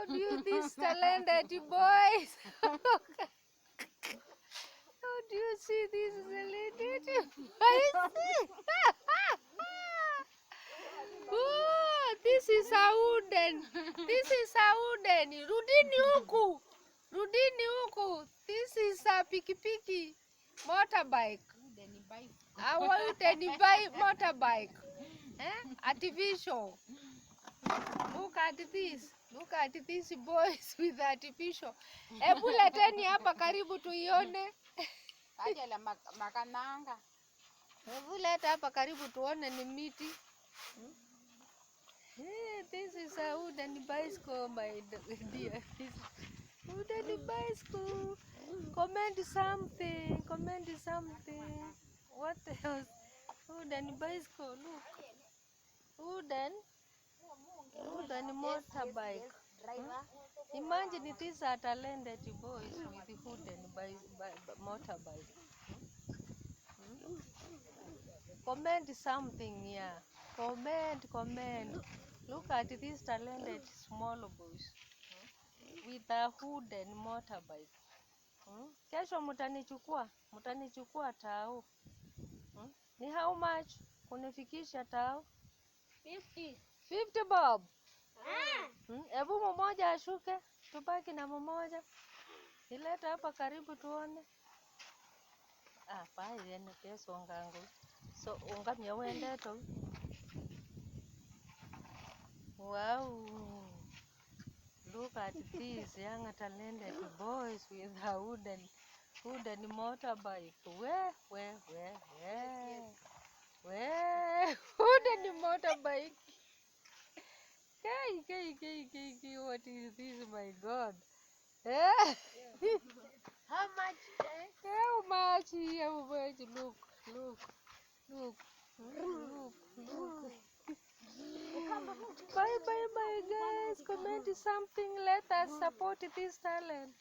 How do you these talented boys? How do you see these talented boys? Oh, this is a wooden. This is a wooden. Rudini huku. Rudini huku. This is a pikipiki. Motorbike. A wooden motorbike. Artificial. Look at this. Look at these boys with artificial. Hebu leteni hapa karibu tuione. Kaja la makananga. Hebu leta hapa karibu tuone ni miti. Hey, this is a wooden bicycle, my dear. Wooden bicycle. Comment something. Comment something. What else? Wooden bicycle. Look. Wooden motorbike. Imagine these are talented boys with wooden motorbike. Comment something here. Comment. Look at these talented small boys with a wooden motorbike. Kesho mutanichukua tao. Ni how much kunifikisha tao? 50 bob. Hebu mmoja ashuke, tubaki na mmoja. Ileta hapa karibu tuone. Pai yene peso ngango. So ungamia wende to. Wow. Look at these young talented boys with a wooden motorbike. Where? Wooden motorbike. Kai, what is this, my God? How much? How much? Look. Bye, guys. Comment something. Let us support this talent.